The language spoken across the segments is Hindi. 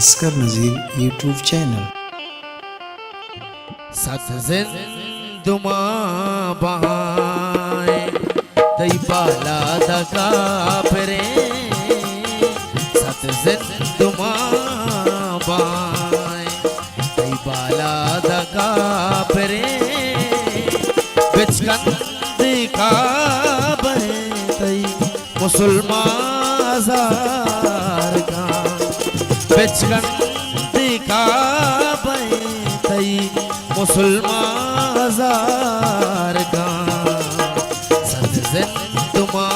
अस्कर नज़ीर यूट्यूब चैनल। सत जिंदुमा बहाए दई पाला दगा फिरे सत जिंदुमा बहाए दई पाला दगा फिरे बिचकंद का बहतई मुसलमान जार का बिचकंद का बहतई मुसलमान जार का सत जिंदुमा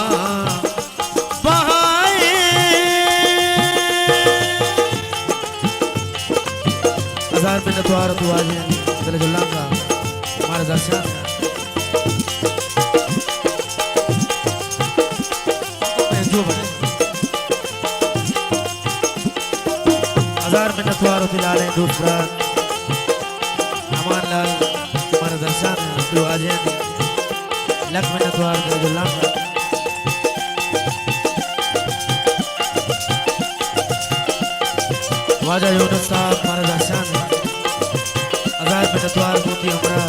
बहाए हजार में नतवार दुआ दिल जुल्ला का हमारा दर्शन जो बने हजार में नतवार दिलाले दूसरा अमान लाल हमारा दर्शन दुआ दिया लख में नतवार दिल जुल्ला का वाजा यूनुस साहब हमारा दर्शन हजार में नतवार मोती हमारा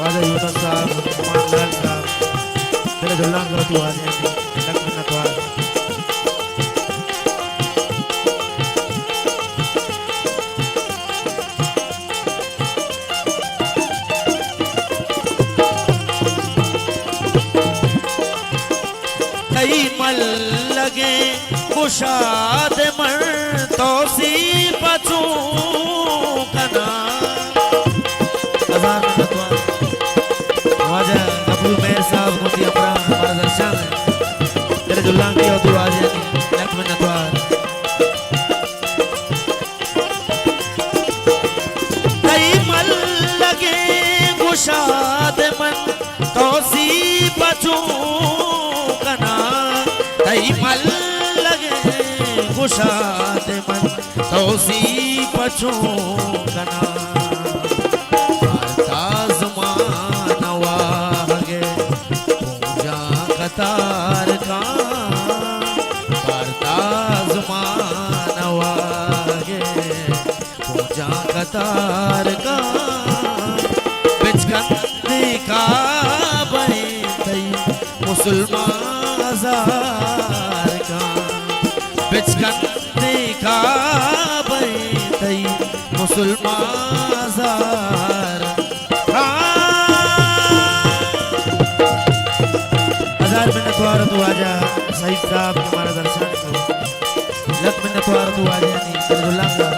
वाजा यूनुस साहब अमान लाल साहब दिल जुल्ला का दुआ दिया लख में नतवार मल लगे कुशाद मर तो सी बचू कना अज़ान में नतवा वाजा अबू मेर साहब को दिया अपना हमारा दर्शन है तेरे जुल्ला की और दुआ जी लख में नतवा कई मल लगे कुशाद मन तो सी बचू मल लगे कुशाद मन तोसी पछू कना ताज़मान वागे पूजा कतार का ताज़मान वागे पूजा कतार का बिचकंद का बहतई मुसलमान जार का बिचकंद का बहतई मुसलमान जार हजार में नतवार तू आजा सईद साहब हमारा दर्शन को लख में नतवार तू आजा नहीं अब्दुल्ला का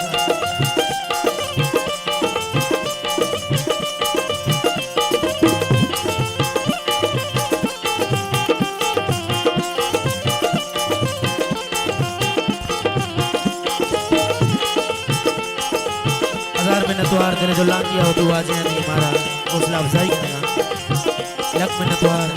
हजार में नतवार तेरे जो लांग किया हो तू आज नहीं हमारा हौसला अफजाई करेगा लख में नतवार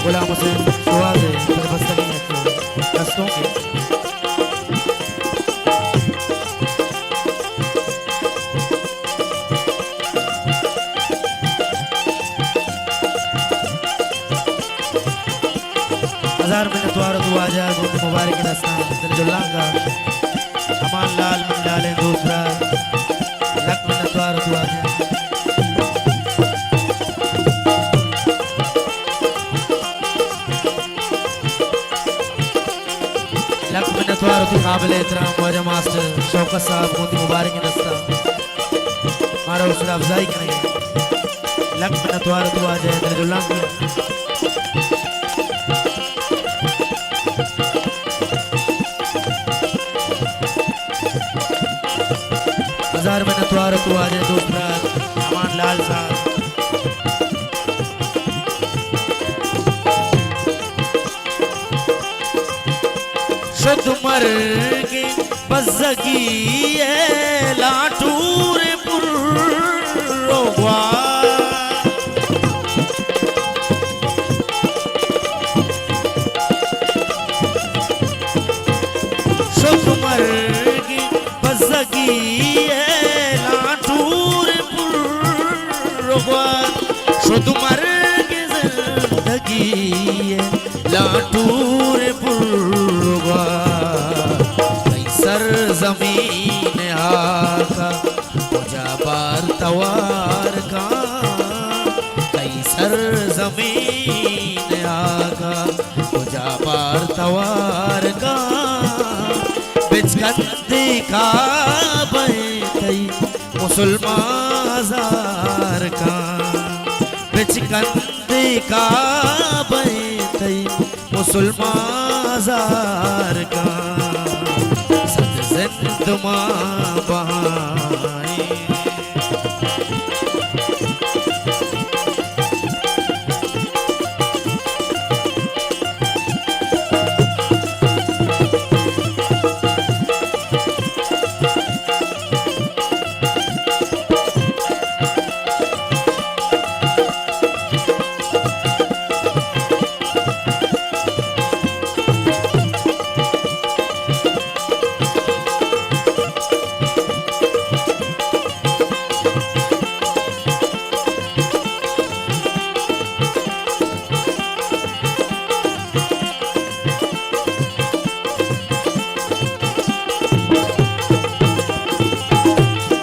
गुलाम हुसैन सुहाग है तेरे बस्तगी है कस्तों के हजार में नतवार तू आजा गोद मुबारक के दस्ता दिल जुल्ला का अमान लाल मन डाले दूसरा लख में नतवार तू आजा लख में नतवार तू काबिल एहतराम वाजा मास्टर शौकत साहब गोद मुबारक के दस्ता हमारा हौसला अफजाई करेंगे लख में नतवार तू आजा दिल जुल्ला का हजार में नतवार तू आजे दूसरा अमान लाल साहब शुद्ध मर के बजगी लाटूर पुरोवा शुद्ध मर के बजगी लाटूर पुरोवा शुद्ध मर के लगी लाटूर पुरवा कई सर जमीन आका मुझा बार तवार का कई सर जमीन आका मुझा बार तवार का बिचकंदी का बैठई मुसलमान जार का बिचकंदी का बैठई मुसलमान जार का सद जिंद मां बहाई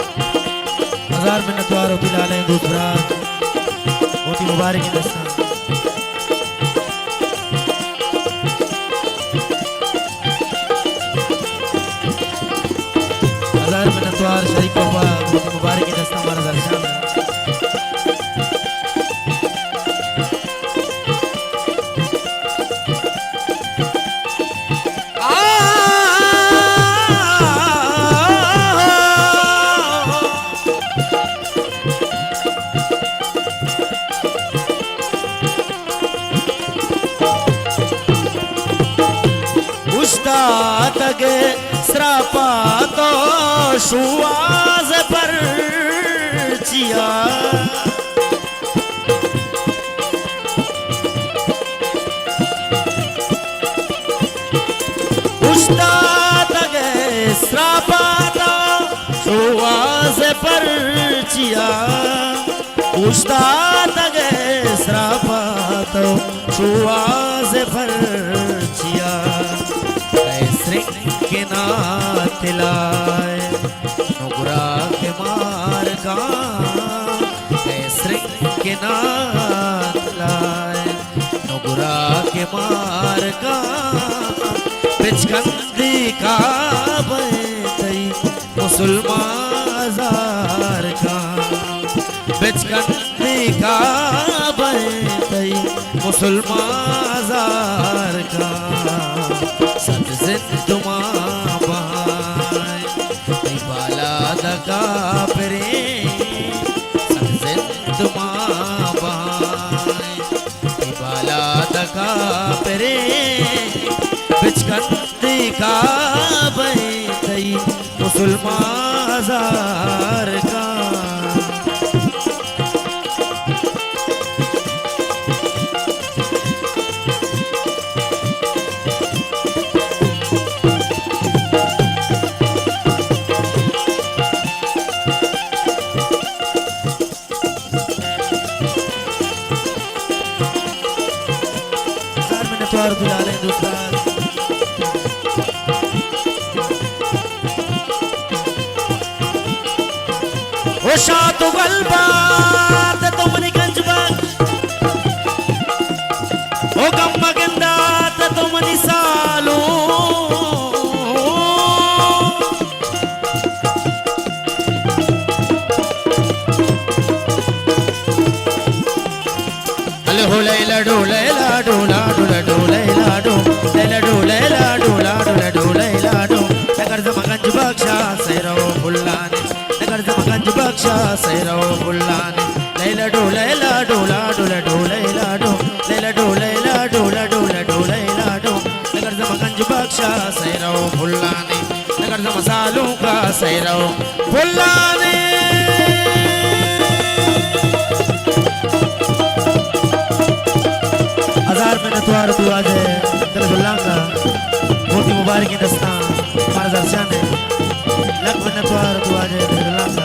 हजार मिन्नत वार होती लाले दूसरा मोती मुबारक की दस्ता हजार मिन्नत वार शरीक बाबा मोती मुबारक की दस्ता हमारा दर्शन तगे श्रापा तो शुआज पर चिया उस्ताद तगे श्रापा तो शुआज पर चिया उस्ताद तगे श्रापा तो शुआज पर चिया के नाथ लाए नुगरा के मार का के नाथ लाए नुगरा के मार का बिचकंदी का बैठई मुसलमान जार का बिचकंदी का बैठई मुसलमान जार का सद जिंद मां बहाई बाला दगा परे सद जिंद मां बहाई बाला दगा परे बिचकंदी का बैठई मुसलमान जार का द्वार दुलाले दूसरा ओ शात गलबात तुमनी गंजबात ओ गम्मा गंदात तुमनी सालो अले हो लैला डोलैला डोला डोला डोलैला डो लैला डोलैला डोला डोला डोलैला डो नगर जमगंज बख्शा सैरो बुल्लाने नगर जमगंज बख्शा सैरो बुल्लाने लैला डोलैला डोला डोला डोलैला डो लैला डोलैला डोला डोला डोलैला डो नगर जमगंज बख्शा सैरो बुल्लाने नगर जमसालों का सैरो बुल्लाने हजार में नतवार तू आज तलबुल्लांगा मोती मुबारक की दस्ता हमारा दर्शन है लग में नतवार तू आज तलबुल्लांगा